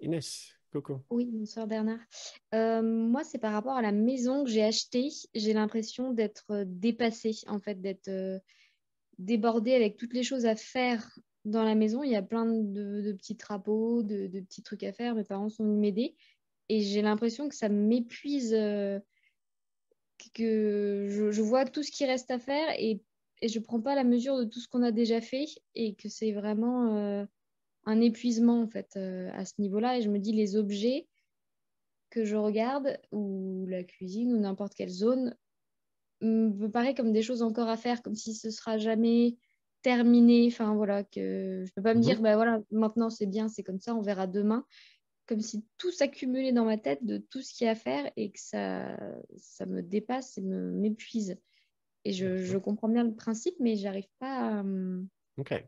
Inès, coucou. Oui, bonsoir Bernard. Moi, c'est par rapport à la maison que j'ai achetée. J'ai l'impression d'être dépassée, en fait, d'être débordée avec toutes les choses à faire dans la maison. Il y a plein de petits travaux, de petits trucs à faire. Mes parents sont venus m'aider. Et j'ai l'impression que ça m'épuise, que je vois tout ce qui reste à faire et je ne prends pas la mesure de tout ce qu'on a déjà fait et que c'est vraiment un épuisement, en fait, à ce niveau-là. Et je me dis, les objets que je regarde, ou la cuisine, ou n'importe quelle zone, me paraît comme des choses encore à faire, comme si ce sera jamais terminé. Enfin voilà, que je peux pas me dire, Mhm. bah voilà, maintenant c'est bien, c'est comme ça, on verra demain. Comme si tout s'accumulait dans ma tête de tout ce qu'il y a à faire et que ça me dépasse et m'épuise. Et je comprends bien le principe, mais j'arrive pas OK.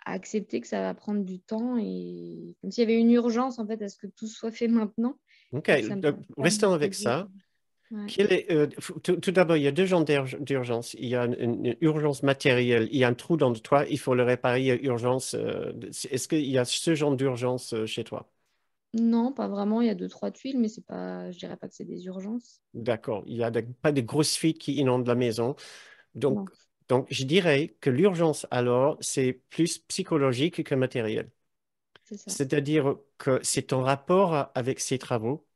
à accepter que ça va prendre du temps et comme s'il y avait une urgence en fait à ce que tout soit fait maintenant OK. et que ça me permet pas de me Restons avec poser. ça. Ouais. Tout d'abord, il y a deux genres d'urgence. Il y a une urgence matérielle. Il y a un trou dans le toit, il faut le réparer. Il y a urgence. Est-ce qu'il y a ce genre d'urgence chez toi? Non, pas vraiment. Il y a deux, trois tuiles, mais c'est pas, je dirais pas que c'est des urgences. D'accord. Il n'y a pas de grosses fuites qui inondent la maison. Donc, Non, je dirais que l'urgence, alors, c'est plus psychologique que matériel. c'est ça. C'est-à-dire que c'est ton rapport avec ces travaux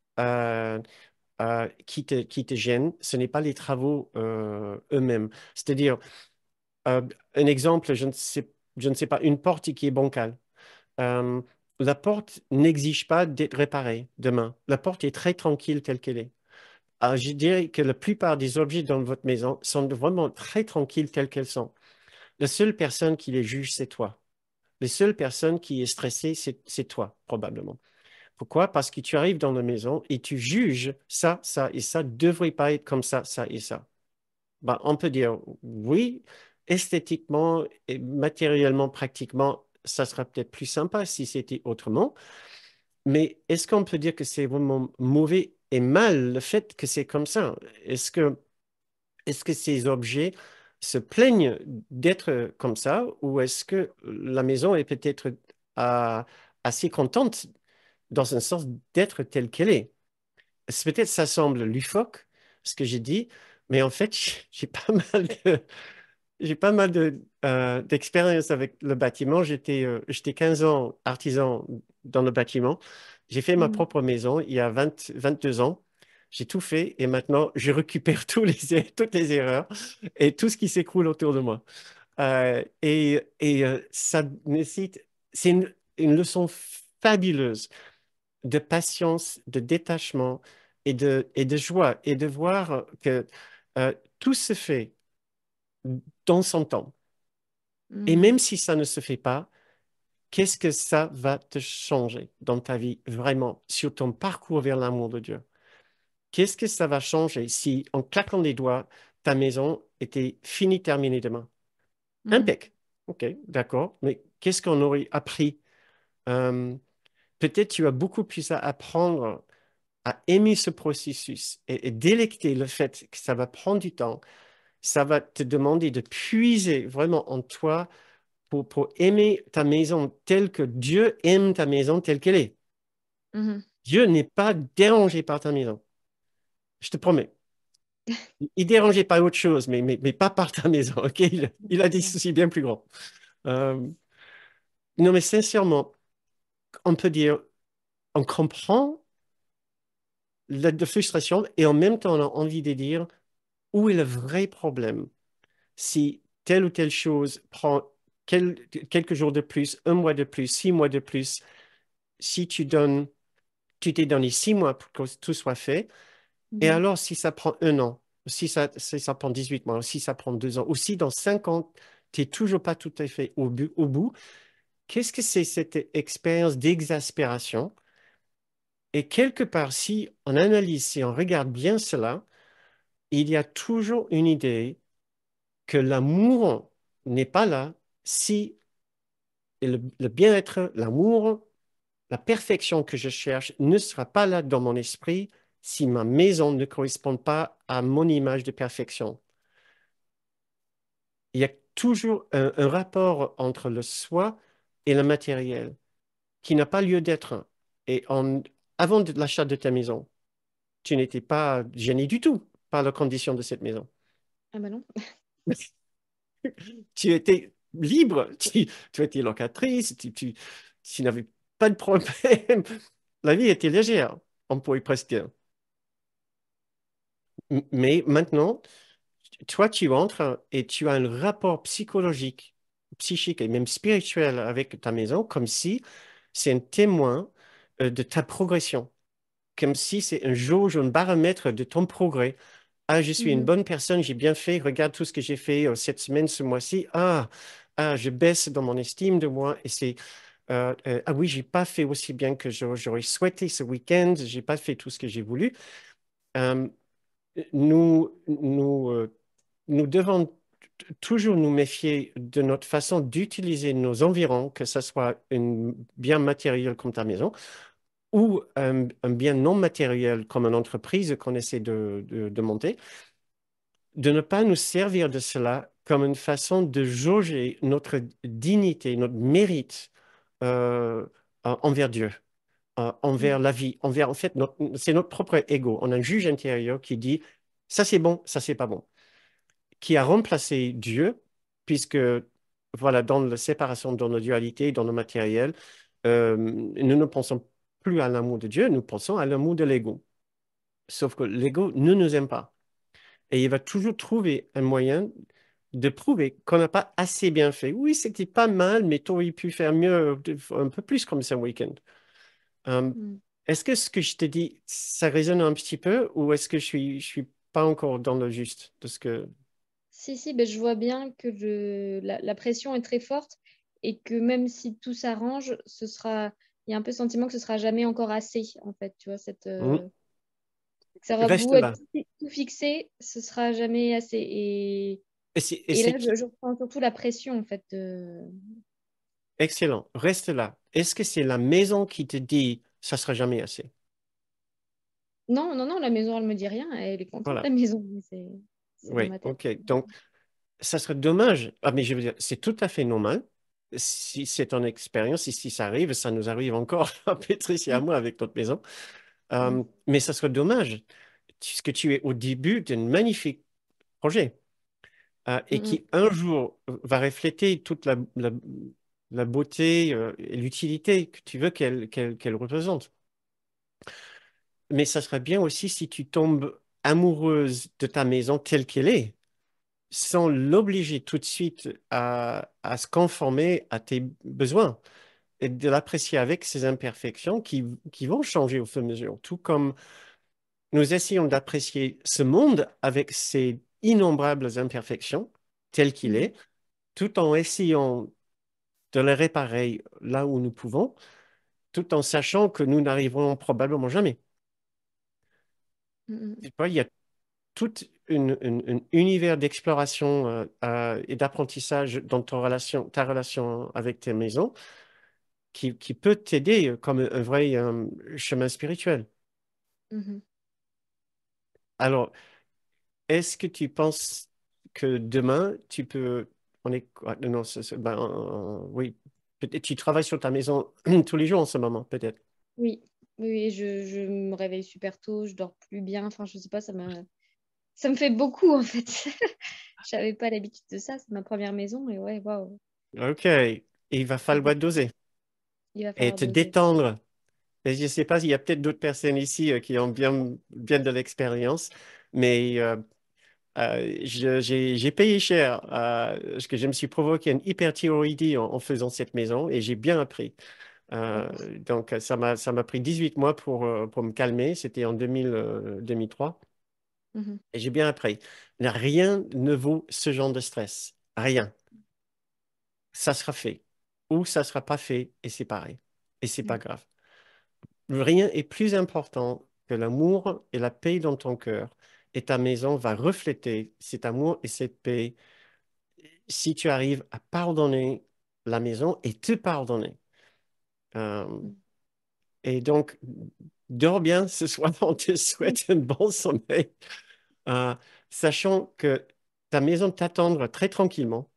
qui te gêne. Ce n'est pas les travaux eux-mêmes. C'est-à-dire, Euh, un exemple, je ne sais pas, une porte qui est bancale. Euh, la porte n'exige pas d'être réparée demain. La porte est très tranquille telle qu'elle est. Alors, je dirais que la plupart des objets dans votre maison sont vraiment très tranquilles telles qu'elles sont. La seule personne qui les juge, c'est toi. La seule personne qui est stressée, c'est toi, probablement. Pourquoi? Parce que tu arrives dans la maison et tu juges ça, ça et ça devrait pas être comme ça et ça. Ben, on peut dire oui, esthétiquement et matériellement, pratiquement, ça sera peut-être plus sympa si c'était autrement. Mais est-ce qu'on peut dire que c'est vraiment mauvais et mal le fait que c'est comme ça? Est-ce que ces objets se plaignent d'être comme ça ou est-ce que la maison est peut-être euh, assez contente dans un sens d'être telle qu'elle est? Peut-être ça semble loufoque, ce que j'ai dit, mais en fait, j'ai pas mal d'expérience avec le bâtiment. J'étais 15 ans artisan dans le bâtiment. J'ai fait ma Mhm. propre maison il y a 22 ans. J'ai tout fait et maintenant, je récupère toutes les erreurs et tout ce qui s'écroule autour de moi. Ça nécessite, c'est une leçon fabuleuse de patience, de détachement et de joie et de voir que tout se fait dans son temps. Et Mhm. même si ça ne se fait pas, qu'est-ce que ça va te changer dans ta vie vraiment sur ton parcours vers l'amour de Dieu? Qu'est-ce que ça va changer si, en claquant les doigts, ta maison était finie, terminée demain? Mhm. Impec. OK, d'accord. Mais qu'est-ce qu'on aurait appris? Euh, Peut-être tu as beaucoup plus à apprendre à aimer ce processus et délecter le fait que ça va prendre du temps. Ça va te demander de puiser vraiment en toi pour aimer ta maison telle que Dieu aime ta maison telle qu'elle est. Mhm. Dieu n'est pas dérangé par ta maison. Je te promets. Il est dérangé par autre chose, mais pas par ta maison. OK? Il a des Ouais. soucis bien plus grands. Euh, non, mais sincèrement, on peut dire, on comprend la frustration et en même temps, on a envie de dire où est le vrai problème. Si telle ou telle chose prend quelques jours de plus, un mois de plus, 6 mois de plus, si tu t'es donné 6 mois pour que tout soit fait, et Mhm. alors si ça prend un an, si ça prend 18 mois, ou si ça prend 2 ans, ou si dans 5 ans, tu n'es toujours pas tout à fait au bout, qu'est-ce que c'est cette expérience d'exaspération? Et quelque part, si on analyse, si on regarde bien cela, il y a toujours une idée que l'amour n'est pas là si le bien-être, l'amour, la perfection que je cherche ne sera pas là dans mon esprit si ma maison ne correspond pas à mon image de perfection. Il y a toujours un rapport entre le soi et le matériel qui n'a pas lieu d'être. Et avant l'achat de ta maison, tu n'étais pas gêné du tout par la condition de cette maison. Ah bah non. Tu étais libre, tu étais locatrice, tu n'avais pas de problème. La vie était légère, on pourrait presque dire. Mais maintenant, toi, tu entres et tu as un rapport psychologique, psychique et même spirituel avec ta maison, comme si c'est un témoin de ta progression, comme si c'est un jauge, un baromètre de ton progrès. Ah, je suis une Mhm. bonne personne, j'ai bien fait, regarde tout ce que j'ai fait cette semaine, ce mois-ci. Je baisse dans mon estime de moi et ah oui, j'ai pas fait aussi bien que j'aurais souhaité ce week-end, j'ai pas fait tout ce que j'ai voulu. Euh, nous, nous, euh, nous devons toujours nous méfier de notre façon d'utiliser nos environs, que ce soit un bien matériel comme ta maison ou un bien non matériel comme une entreprise qu'on essaie de monter, de ne pas nous servir de cela comme une façon de jauger notre dignité, notre mérite euh, envers Dieu, envers Mhm. la vie, envers, en fait, c'est notre propre ego. On a un juge intérieur qui dit, ça c'est bon, ça c'est pas bon, qui a remplacé Dieu, puisque, voilà, dans la séparation, dans nos dualités, dans nos matériels, nous ne pensons plus à l'amour de Dieu, nous pensons à l'amour de l'ego. Sauf que l'ego ne nous aime pas. Et il va toujours trouver un moyen de prouver qu'on n'a pas assez bien fait. Oui, c'était pas mal, mais tu aurais pu faire mieux, un peu plus comme ce week-end. Euh, Mhm. Est-ce que ce que je te dis, ça résonne un petit peu ou est-ce que je suis pas encore dans le juste de ce que... Si, si, ben, je vois bien que la pression est très forte et que même si tout s'arrange, il y a un peu le sentiment que ce sera jamais encore assez, en fait, tu vois, Hmm. que ça aura Reste beau être là. tout fixé, ce sera jamais assez. Et Et là, c'est je ressens surtout la pression, en fait. excellent. Reste là. Est-ce que c'est la maison qui te dit ça sera jamais assez? Non, non, non, la maison, elle me dit rien, elle est contente, la Voilà. maison, mais c'est dans Oui, ma tête. OK. Donc, ça serait dommage. Ah, mais je veux dire, c'est tout à fait normal. Si c'est ton expérience, et si ça arrive, ça nous arrive encore à Patricia et à Mm, moi avec notre maison. mm, Mais ça serait dommage, puisque tu es au début d'un magnifique projet et mm, qui un jour va refléter toute la beauté et l'utilité que tu veux qu'elle représente. Mais ça serait bien aussi si tu tombes amoureuse de ta maison telle qu'elle est, sans l'obliger tout de suite à se conformer à tes besoins et de l'apprécier avec ses imperfections qui vont changer au fur et à mesure. Tout comme nous essayons d'apprécier ce monde avec ses innombrables imperfections tel qu'il mm, est, tout en essayant de les réparer là où nous pouvons, tout en sachant que nous n'arriverons probablement jamais. mm, mm, Tu vois, il y a tout un univers d'exploration et d'apprentissage dans ta relation avec tes maisons qui peut t'aider comme un vrai chemin spirituel. mm, mm. Alors, est-ce que tu penses que demain, on est, non, oui, peut-être tu travailles sur ta maison tous les jours en ce moment, peut-être. Oui, oui, oui, je me réveille super tôt, je dors plus bien, enfin, je sais pas, ça me fait beaucoup, en fait. Je n'avais pas l'habitude de ça, c'est ma première maison, et ouais, waouh, OK. Il va c'est falloir beaucoup. doser Il va et falloir te doser. détendre. Et je ne sais pas, il y a peut-être d'autres personnes ici qui ont bien de l'expérience, mais j'ai payé cher parce que je me suis provoqué une hyperthyroïdie en faisant cette maison et j'ai bien appris. D'accord. Donc, ça m'a pris 18 mois pour me calmer. C'était en 2003 Mhm, et j'ai bien appris. Rien ne vaut ce genre de stress. Rien. Ça sera fait ou ça sera pas fait et c'est pareil. Et c'est pas mm, grave. Rien est plus important que l'amour et la paix dans ton cœur. Et ta maison va refléter cet amour et cette paix si tu arrives à pardonner la maison et te pardonner. Euh, mm, et donc, dors bien ce soir. On te mm, souhaite un bon sommeil, euh, sachant que ta maison t'attendra très tranquillement.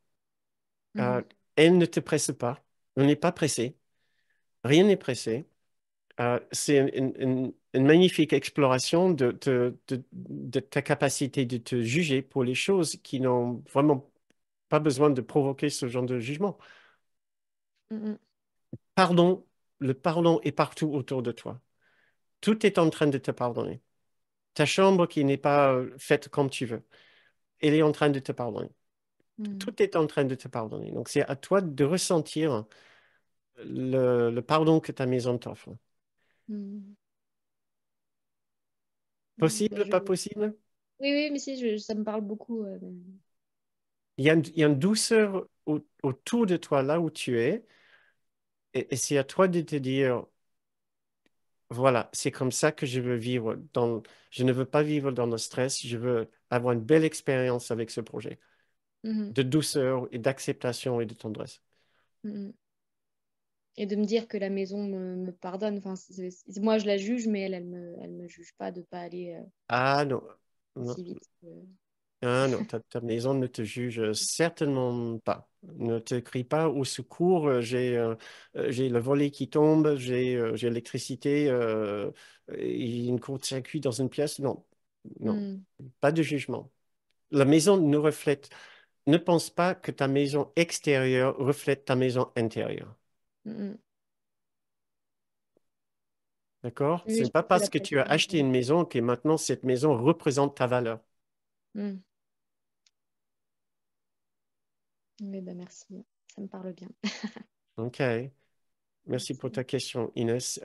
Euh, mhm, Elle ne te presse pas. On n'est pas pressé. Rien n'est pressé. C'est une magnifique exploration de ta capacité de te juger pour les choses qui n'ont vraiment pas besoin de provoquer ce genre de jugement. Mm, Pardon, le pardon est partout autour de toi. Tout est en train de te pardonner. Ta chambre qui n'est pas faite comme tu veux, elle est en train de te pardonner. mm, Tout est en train de te pardonner. Donc c'est à toi de ressentir le pardon que ta maison t'offre. mm. Bah, Possible, pas possible? Oui, oui, mais si, ça me parle beaucoup. Il y a une douceur autour de toi, là où tu es, et c'est à toi de te dire, voilà, c'est comme ça que je veux vivre. Je ne veux pas vivre dans le stress, je veux avoir une belle expérience avec ce projet, Mhm, de douceur et d'acceptation et de tendresse. mhm. Et de me dire que la maison me pardonne. Enfin, moi, je la juge, mais elle me juge pas de pas aller Ah non, non, aussi vite. ah, non, ta maison ne te juge certainement pas. Ne te crie pas au secours, j'ai le volet qui tombe, j'ai l'électricité, et une court-circuit dans une pièce. Non, non, Mm, pas de jugement. La maison ne reflète, ne pense pas que ta maison extérieure reflète ta maison intérieure. mm, mm. D'accord? Ce Oui, n'est je pas pense que parce la que tu as passion. acheté une maison que maintenant cette maison représente ta valeur. Mm. Oui, bah merci. Ça me parle bien. OK. Merci pour Merci. ta question, Inès.